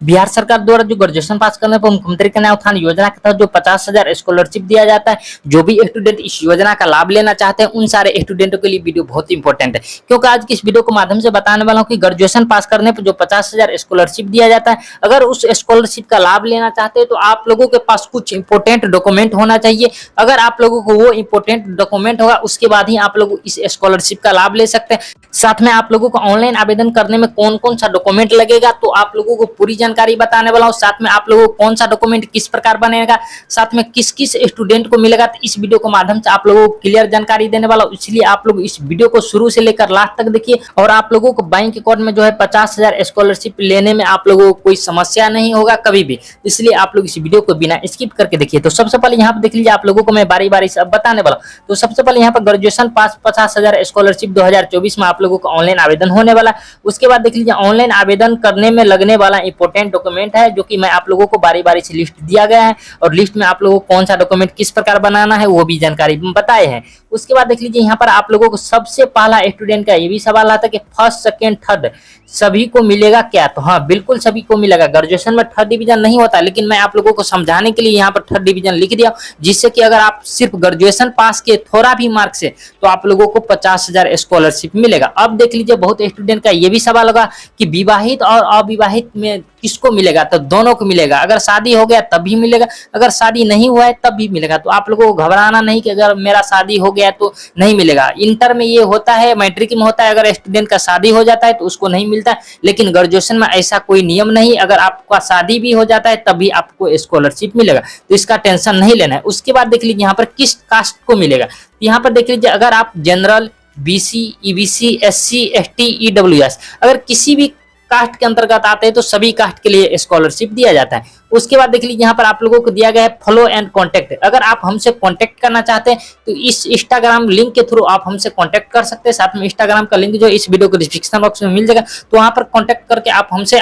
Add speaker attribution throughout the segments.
Speaker 1: बिहार सरकार द्वारा जो ग्रेजुएशन पास करने पर मुख्यमंत्री कन्या उत्थान योजना के तहत जो 50,000 स्कॉलरशिप दिया जाता है, जो भी स्टूडेंट इस योजना का लाभ लेना चाहते हैं उन सारे स्टूडेंटों के लिए वीडियो बहुत इंपॉर्टेंट है, क्योंकि आज की इस वीडियो के माध्यम से बताने वाला हूं कि ग्रेजुएशन पास करने पर जो 50,000 स्कॉलरशिप दिया जाता है, अगर उस स्कॉलरशिप का लाभ लेना चाहते हैं तो आप लोगों के पास कुछ इंपॉर्टेंट डॉक्यूमेंट होना चाहिए। अगर आप लोगों को वो इंपॉर्टेंट डॉक्यूमेंट होगा उसके बाद ही आप लोग इस स्कॉलरशिप का लाभ ले सकते हैं। साथ में आप लोगों को ऑनलाइन आवेदन करने में कौन कौन सा डॉक्यूमेंट लगेगा तो आप लोगों को पूरी जानकारी बताने वाला हूं। साथ में आप लोगों को कौन सा डॉक्यूमेंट किस प्रकार बनेगा, साथ में किस किस स्टूडेंट को मिलेगा, तो इस वीडियो के माध्यम से आप लोगों को क्लियर जानकारी देने वाला हूं। इसलिए आप लोग इस वीडियो को शुरू से लेकर लास्ट तक देखिए और आप लोगों को बैंक अकाउंट में जो है 50,000 स्कॉलरशिप लेने में आप लोगों को कोई समस्या नहीं होगा कभी भी। इसलिए आप लोग इस वीडियो को बिना स्किप करके देखिए। तो सबसे पहले यहाँ पर देख लीजिए, आप लोगों को मैं बारी बारी से अब बताने वाला हूं। तो सबसे पहले यहाँ पर ग्रेजुएशन पास 50,000 स्कॉलरशिप 2024 में आप लोगों को ऑनलाइन आवेदन होने वाला। उसके बाद देख लीजिए ऑनलाइन आवेदन करने में लगने वाला इंपॉर्टेंट डॉक्यूमेंट है, जो कि मैं आप लोगों को बारी बारी से लिस्ट दिया गया है और लिस्ट में आप लोगों को कौन सा डॉक्यूमेंट किस प्रकार बनाना है वो भी जानकारी बताए हैं। उसके बाद देख लीजिए यहाँ पर आप लोगों को सबसे पहला स्टूडेंट का ये भी सवाल आता है कि फर्स्ट सेकंड थर्ड सभी को मिलेगा क्या, तो हाँ बिल्कुल सभी को मिलेगा। ग्रेजुएशन में थर्ड डिवीजन नहीं होता, लेकिन मैं आप लोगों को समझाने के लिए यहाँ पर थर्ड डिवीजन लिख दिया, जिससे कि अगर आप सिर्फ ग्रेजुएशन पास किए थोड़ा भी मार्क से तो आप लोगों को 50,000 स्कॉलरशिप मिलेगा। अब देख लीजिए बहुत स्टूडेंट का ये भी सवाल होगा कि विवाहित और अविवाहित में किसको मिलेगा, तो दोनों को मिलेगा। अगर शादी हो गया तब भी मिलेगा, अगर शादी नहीं हुआ है तब भी मिलेगा। तो आप लोगों को घबराना नहीं कि अगर मेरा शादी हो गया तो नहीं मिलेगा। इंटर में ये होता है, मैट्रिक में होता है, अगर स्टूडेंट का शादी हो जाता है तो उसको नहीं मिलता है, लेकिन ग्रेजुएशन में ऐसा कोई नियम नहीं। अगर आपका शादी भी हो जाता है तभी आपको स्कॉलरशिप मिलेगा, तो इसका टेंशन नहीं लेना है। उसके बाद देख लीजिए यहाँ पर किस कास्ट को मिलेगा। यहाँ पर देख लीजिए अगर आप general, BC, EBC, SC, ST, EWS अगर किसी भी कास्ट के अंतर्गत आते हैं तो सभी कास्ट के लिए स्कॉलरशिप दिया जाता है। उसके बाद देख लीजिए यहाँ पर आप लोगों को दिया गया है फॉलो एंड कांटेक्ट। अगर आप हमसे कांटेक्ट करना चाहते हैं तो इस इंस्टाग्राम लिंक के थ्रू आप हमसे कांटेक्ट कर सकते हैं। साथ में इंस्टाग्राम का लिंक जो इस वीडियो को डिस्क्रिप्शन बॉक्स में मिल जाएगा, तो वहां पर कांटेक्ट करके आप हमसे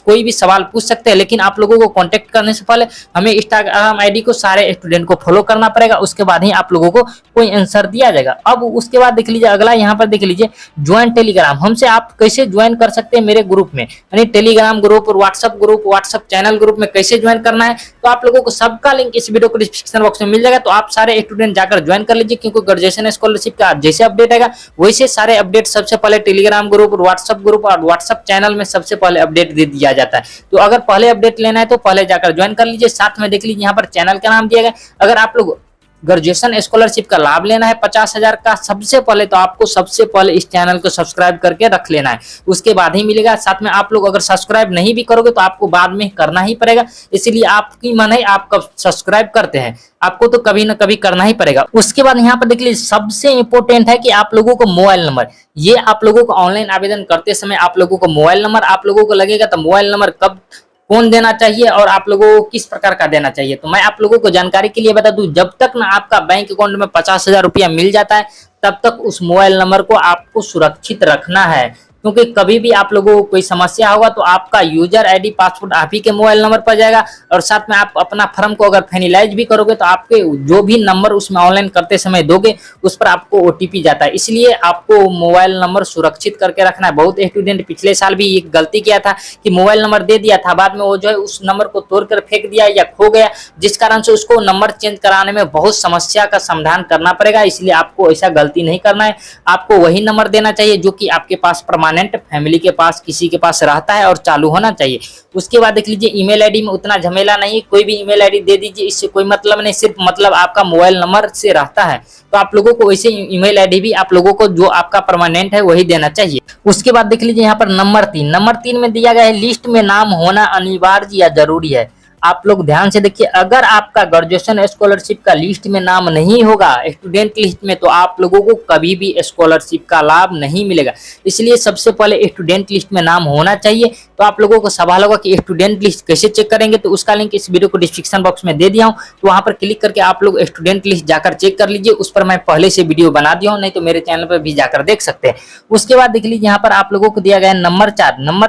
Speaker 1: कोई भी सवाल पूछ सकते हैं। लेकिन आप लोगों को कांटेक्ट करने से पहले हमें इंस्टाग्राम आईडी को सारे स्टूडेंट को फॉलो करना पड़ेगा, उसके बाद ही आप लोगों को कोई आंसर दिया जाएगा। अब उसके बाद देख लीजिए अगला यहाँ पर देख लीजिए ज्वाइन टेलीग्राम। हमसे आप कैसे ज्वाइन कर सकते हैं मेरे ग्रुप में, यानी टेलीग्राम ग्रुप और व्हाट्सएप चैनल ग्रुप में कैसे ज्वाइन करना है, तो आप लोगों को सबका लिंक इस वीडियो को डिस्क्रिप्शन बॉक्स में मिल जाएगा। तो आप सारे स्टूडेंट जाकर ज्वाइन कर लीजिए, क्योंकि ग्रेजुएशन स्कॉलरशिप का जैसे अपडेट आएगा वैसे सारे अपडेट सबसे पहले टेलीग्राम ग्रुप और व्हाट्सएप चैनल में सबसे पहले अपडेट दे दिया जाता है। तो अगर पहले अपडेट लेना है तो पहले जाकर ज्वाइन कर लीजिए। साथ में देख लीजिए यहाँ पर चैनल का नाम दिया गया। अगर आप लोग ग्रेजुएशन स्कॉलरशिप का लाभ लेना है 50,000 का, सबसे पहले तो आपको सबसे पहले इस चैनल को सब्सक्राइब करके रख लेना है, उसके बाद ही मिलेगा। साथ में आप लोग अगर सब्सक्राइब नहीं भी करोगे तो आपको बाद में करना ही पड़ेगा, इसीलिए आपकी मन है आप कब सब्सक्राइब करते हैं, आपको तो कभी ना कभी करना ही पड़ेगा। उसके बाद यहाँ पर देख लीजिए सबसे इंपॉर्टेंट है कि आप लोगों को मोबाइल नंबर, ये आप लोगों को ऑनलाइन आवेदन करते समय आप लोगों को मोबाइल नंबर आप लोगों को लगेगा। तो मोबाइल नंबर कब कौन देना चाहिए और आप लोगों को किस प्रकार का देना चाहिए, तो मैं आप लोगों को जानकारी के लिए बता दूं, जब तक ना आपका बैंक अकाउंट में 50,000 रुपया मिल जाता है तब तक उस मोबाइल नंबर को आपको सुरक्षित रखना है, क्योंकि कभी भी आप लोगों को कोई समस्या होगा तो आपका यूजर आईडी पासवर्ड आप ही के मोबाइल नंबर पर जाएगा। और साथ में आप अपना फॉर्म को अगर फाइनलाइज भी करोगे तो आपके जो भी नंबर उसमें ऑनलाइन करते समय दोगे उस पर आपको ओटीपी जाता है, इसलिए आपको मोबाइल नंबर सुरक्षित करके रखना है। बहुत स्टूडेंट पिछले साल भी एक गलती किया था कि मोबाइल नंबर दे दिया था, बाद में वो जो है उस नंबर को तोड़कर फेंक दिया या खो गया, जिस कारण से उसको नंबर चेंज कराने में बहुत समस्या का समाधान करना पड़ेगा। इसलिए आपको ऐसा गलती नहीं करना है, आपको वही नंबर देना चाहिए जो कि आपके पास फैमिली के पास किसी के पास रहता है और चालू होना चाहिए। उसके बाद देख लीजिए ईमेल आईडी में उतना झमेला नहीं, कोई भी ईमेल आईडी दे दीजिए, इससे कोई मतलब नहीं, सिर्फ मतलब आपका मोबाइल नंबर से रहता है। तो आप लोगों को वैसे ईमेल आईडी भी आप लोगों को जो आपका परमानेंट है वही देना चाहिए। उसके बाद देख लीजिए यहाँ पर नंबर 3 में दिया गया है लिस्ट में नाम होना अनिवार्य या जरूरी है। आप लोग ध्यान से देखिए, अगर आपका ग्रेजुएशन स्कॉलरशिप का लिस्ट में नाम नहीं होगा स्टूडेंट लिस्ट में, तो आप लोगों को कभी भी स्कॉलरशिप का लाभ नहीं मिलेगा। इसलिए सबसे पहले स्टूडेंट लिस्ट में नाम होना चाहिए। तो आप लोगों को सवाल होगा कि स्टूडेंट लिस्ट कैसे चेक करेंगे, तो उसका लिंक इस वीडियो को डिस्क्रिप्शन बॉक्स में दे दिया हूं, तो वहां पर क्लिक करके आप लोग स्टूडेंट लिस्ट जाकर चेक कर लीजिए। उस पर मैं पहले से वीडियो बना दिया हूं, नहीं तो मेरे चैनल पर भी जाकर देख सकते हैं। उसके बाद देख लीजिए यहाँ पर आप लोगों को दिया गया है नंबर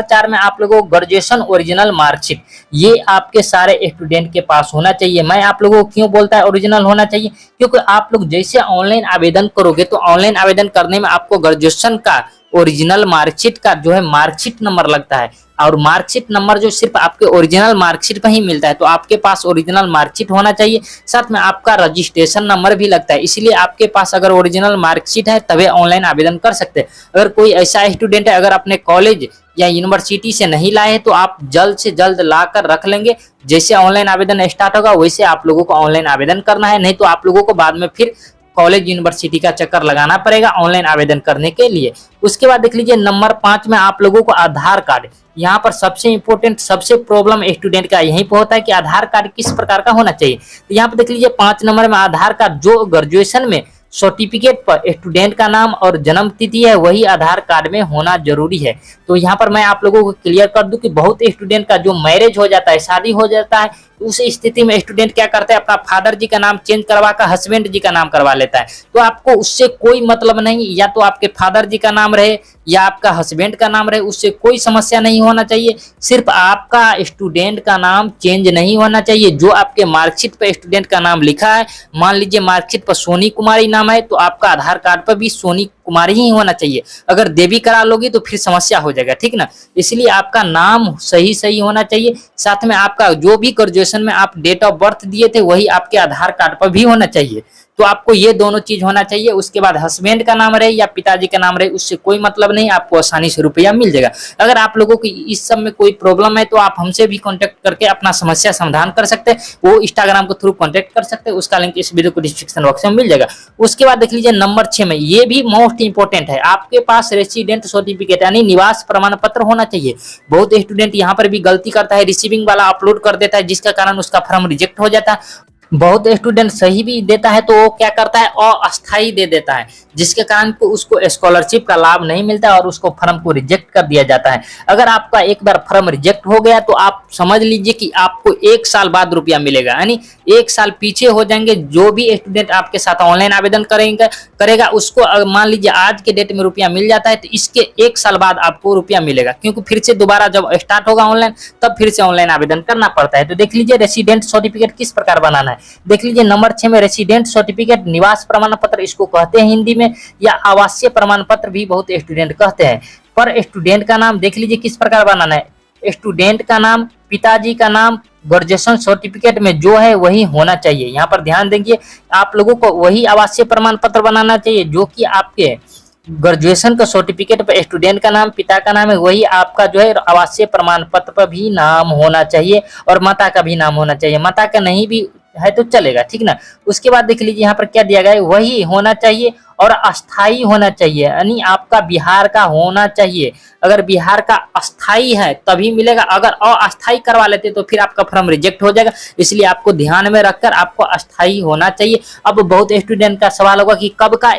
Speaker 1: 4 में आप लोगों को ग्रेजुएशन ओरिजिनल मार्कशीट, ये आपके सारे स्टूडेंट के पास होना चाहिए। मैं आप लोगों को क्यों बोलता है ओरिजिनल होना चाहिए, क्योंकि आप लोग जैसे ऑनलाइन आवेदन करोगे तो ऑनलाइन आवेदन करने में आपको ग्रेजुएशन का ओरिजिनल मार्कशीट का जो है मार्कशीट नंबर लगता है, और मार्कशीट नंबर जो सिर्फ आपके ओरिजिनल मार्कशीट पर ही मिलता है। तो आपके पास ओरिजिनल मार्कशीट होना चाहिए, साथ में आपका रजिस्ट्रेशन नंबर भी लगता है। इसलिए आपके पास अगर ओरिजिनल मार्कशीट है तभी ऑनलाइन आवेदन कर सकते हैं। अगर कोई ऐसा स्टूडेंट है अगर अपने कॉलेज या यूनिवर्सिटी से नहीं लाए तो आप जल्द से जल्द लाकर रख लेंगे। जैसे ऑनलाइन आवेदन स्टार्ट होगा वैसे आप लोगों को ऑनलाइन आवेदन करना है, नहीं तो आप लोगों को बाद में फिर कॉलेज यूनिवर्सिटी का चक्कर लगाना पड़ेगा ऑनलाइन आवेदन करने के लिए। उसके बाद देख लीजिए नंबर 5 में आप लोगों को आधार कार्ड। यहाँ पर सबसे इंपॉर्टेंट सबसे प्रॉब्लम स्टूडेंट का यहीं पे होता है कि आधार कार्ड किस प्रकार का होना चाहिए। तो यहाँ पे देख लीजिए 5 नंबर में आधार कार्ड जो ग्रेजुएशन में सर्टिफिकेट पर स्टूडेंट का नाम और जन्म तिथि है वही आधार कार्ड में होना जरूरी है। तो यहाँ पर मैं आप लोगों को क्लियर कर दूं कि बहुत स्टूडेंट का जो मैरिज हो जाता है, शादी हो जाता है, उस स्थिति में स्टूडेंट क्या करता है अपना फादर जी का नाम चेंज करवा कर हस्बैंड जी का नाम करवा लेता है। तो आपको उससे कोई मतलब नहीं, या तो आपके फादर जी का नाम रहे या आपका हस्बैंड का नाम रहे, उससे कोई समस्या नहीं होना चाहिए। सिर्फ आपका स्टूडेंट का नाम चेंज नहीं होना चाहिए। जो आपके मार्कशीट पर स्टूडेंट का नाम लिखा है, मान लीजिए मार्कशीट पर सोनी कुमारी नाम है तो आपका आधार कार्ड पर भी सोनी कुमारी ही होना चाहिए। अगर देवी करा लोगी तो फिर समस्या हो जाएगा, ठीक ना। इसलिए आपका नाम सही सही होना चाहिए, साथ में आपका जो भी ग्रेजुएशन में आप डेट ऑफ बर्थ दिए थे वही आपके आधार कार्ड पर भी होना चाहिए। तो आपको ये दोनों चीज होना चाहिए। उसके बाद हस्बैंड का नाम रहे या पिताजी का नाम रहे उससे कोई मतलब नहीं, आपको आसानी से रुपया मिल जाएगा। अगर आप लोगों को इस सब में कोई प्रॉब्लम है तो आप हमसे भी कांटेक्ट करके अपना समस्या समाधान कर सकते हैं। वो इंस्टाग्राम के थ्रू कांटेक्ट कर सकते हैं, उसका लिंक इस वीडियो को डिस्क्रिप्शन बॉक्स में मिल जाएगा। उसके बाद देख लीजिए नंबर 6 में, ये भी मोस्ट इंपोर्टेंट है, आपके पास रेसिडेंट सर्टिफिकेट यानी निवास प्रमाण पत्र होना चाहिए। बहुत स्टूडेंट यहाँ पर भी गलती करता है, रिसीविंग वाला अपलोड कर देता है जिसका कारण उसका फॉर्म रिजेक्ट हो जाता है। बहुत स्टूडेंट सही भी देता है तो वो क्या करता है अस्थायी दे देता है, जिसके कारण उसको स्कॉलरशिप का लाभ नहीं मिलता और उसको फॉर्म को रिजेक्ट कर दिया जाता है। अगर आपका एक बार फॉर्म रिजेक्ट हो गया तो आप समझ लीजिए कि आपको 1 साल बाद रुपया मिलेगा, यानी 1 साल पीछे हो जाएंगे। जो भी स्टूडेंट आपके साथ ऑनलाइन आवेदन करेगा उसको मान लीजिए आज के डेट में रुपया मिल जाता है तो इसके 1 साल बाद आपको रुपया मिलेगा, क्योंकि फिर से दोबारा जब स्टार्ट होगा ऑनलाइन तब फिर से ऑनलाइन आवेदन करना पड़ता है। तो देख लीजिए रेसिडेंट सर्टिफिकेट किस प्रकार बनाना है। देख लीजिए नंबर 6 में रेसिडेंट सर्टिफिकेट निवास प्रमाण पत्र इसको कहते हैं हिंदी में, या आवासीय प्रमाण पत्र भी बहुत स्टूडेंट कहते हैं। पर स्टूडेंट का नाम देख लीजिए किस प्रकार बनाना है। स्टूडेंट का नाम, पिताजी का नाम ग्रेजुएशन सर्टिफिकेट में जो है वही होना चाहिए। यहाँ पर ध्यान देंगे आप लोगों को वही आवासीय प्रमाण पत्र बनाना चाहिए जो कि आपके ग्रेजुएशन का सर्टिफिकेट पर स्टूडेंट का नाम, पिता का नाम है, वही आपका जो है आवासीय प्रमाण पत्र पर भी नाम होना चाहिए, और माता का भी नाम होना चाहिए। माता का नहीं भी है तो चलेगा, ठीक ना। उसके बाद देख लीजिए यहाँ पर क्या दिया गया है, वही होना चाहिए और अस्थाई होना चाहिए, यानी आपका बिहार का होना चाहिए। अगर बिहार का अस्थाई है तभी मिलेगा, अगर अस्थाई करवा लेते तो फिर आपका फॉर्म रिजेक्ट हो जाएगा। इसलिए आपको ध्यान में रखकर आपको अस्थाई होना चाहिए। अब बहुत स्टूडेंट का सवाल होगा कि कब का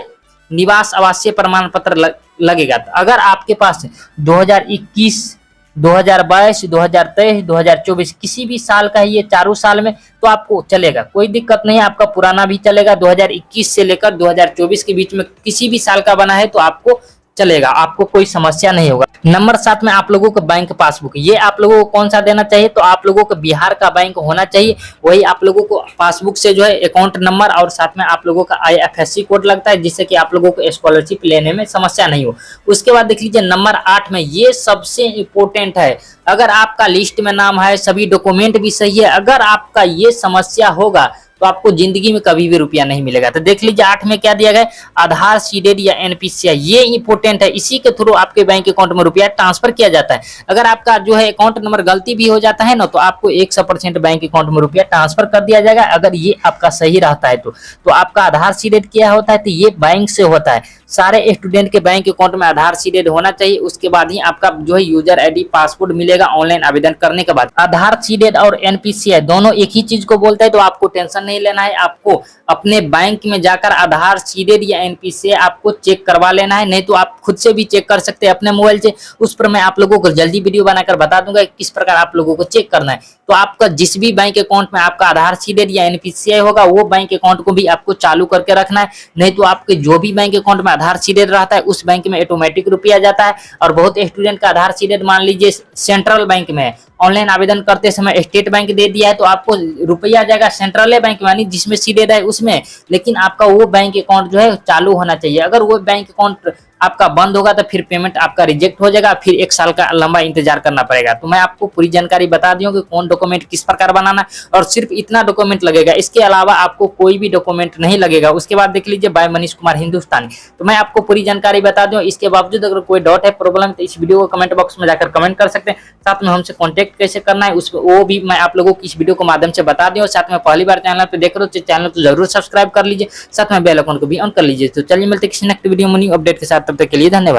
Speaker 1: निवास आवासीय प्रमाण पत्र लगेगा। तो अगर आपके पास 2021, 2022, 2023, 2024 किसी भी साल का है ये चारों साल में तो आपको चलेगा, कोई दिक्कत नहीं है। आपका पुराना भी चलेगा, 2021 से लेकर 2024 के बीच में किसी भी साल का बना है तो आपको चलेगा, आपको कोई समस्या नहीं होगा। नंबर 7 में आप लोगों को बैंक पासबुक, ये आप लोगों को कौन सा देना चाहिए, तो आप लोगों को बिहार का बैंक होना चाहिए। वही आप लोगों को पासबुक से जो है अकाउंट नंबर और साथ में आप लोगों का IFSC कोड लगता है, जिससे कि आप लोगों को स्कॉलरशिप लेने में समस्या नहीं हो। उसके बाद देख लीजिए नंबर 8 में, ये सबसे इंपॉर्टेंट है। अगर आपका लिस्ट में नाम है, सभी डॉक्यूमेंट भी सही है, अगर आपका ये समस्या होगा तो आपको जिंदगी में कभी भी रुपया नहीं मिलेगा। तो देख लीजिए 8 में क्या दिया गया, आधार सीडेड या NPCI, ये इंपॉर्टेंट है। इसी के थ्रू आपके बैंक अकाउंट में रुपया ट्रांसफर किया जाता है। अगर आपका जो है अकाउंट नंबर गलती भी हो जाता है ना तो आपको 100% बैंक अकाउंट में रुपया ट्रांसफर कर दिया जाएगा, अगर ये आपका सही रहता है तो आपका आधार सीडेड किया होता है तो ये बैंक से होता है। सारे स्टूडेंट के बैंक अकाउंट में आधार सीडेड होना चाहिए, उसके बाद ही आपका जो है यूजर ID पासवर्ड मिलेगा ऑनलाइन आवेदन करने के बाद। आधार सीडेड और NPCI दोनों एक ही चीज को बोलता है, तो आपको टेंशन नहीं लेना है। आपको अपने बैंक में जाकर आधार सीडेड या NPCI आपको चेक करवा लेना है, नहीं तो आप खुद से भी चेक कर सकते हैं अपने मोबाइल से। उस पर मैं आप लोगों को जल्दी वीडियो बनाकर बता दूंगा किस प्रकार आप लोगों को चेक करना है। तो आपका जिस भी बैंक अकाउंट में आपका आधार सीडेड या NPCI होगा वो बैंक अकाउंट को भी आपको चालू करके रखना है, नहीं तो आपके जो भी बैंक अकाउंट में आधार सीडेड रहता है उस बैंक में ऑटोमेटिक रुपया जाता है। और बहुत स्टूडेंट का आधार सीडेड मान लीजिए सेंट्रल बैंक में है ऑनलाइन आवेदन करते समय स्टेट बैंक दे दिया है तो आपको रुपया जाएगा सेंट्रल बैंक यानी जिसमें सीधे है उसमें, लेकिन आपका वो बैंक अकाउंट जो है चालू होना चाहिए। अगर वो बैंक अकाउंट आपका बंद होगा तो फिर पेमेंट आपका रिजेक्ट हो जाएगा, फिर 1 साल का लंबा इंतजार करना पड़ेगा। तो मैं आपको पूरी जानकारी बता दी हूँ कि कौन डॉक्यूमेंट किस प्रकार बनाना है और सिर्फ इतना डॉक्यूमेंट लगेगा, इसके अलावा आपको कोई भी डॉक्यूमेंट नहीं लगेगा। उसके बाद देख लीजिए बाय मनीष कुमार हिंदुस्तानी। तो मैं आपको पूरी जानकारी बता दूं, इसके बावजूद अगर कोई डाउट है, प्रॉब्लम, तो इस वीडियो को कमेंट बॉक्स में जाकर कमेंट कर सकते हैं। साथ में हमसे कॉन्टेक्ट कैसे करना है उस वो भी मैं आप लोगों को इस वीडियो के माध्यम से बता दूं। और साथ में पहली बार चैनल पर देख रहे हो तो चैनल को जरूर सब्सक्राइब कर लीजिए, साथ में बेल आइकन को भी ऑन कर लीजिए। तो चलिए मिलते हैं किसी नेक्स्ट वीडियो में न्यू अपडेट के साथ, तब तक के लिए धन्यवाद।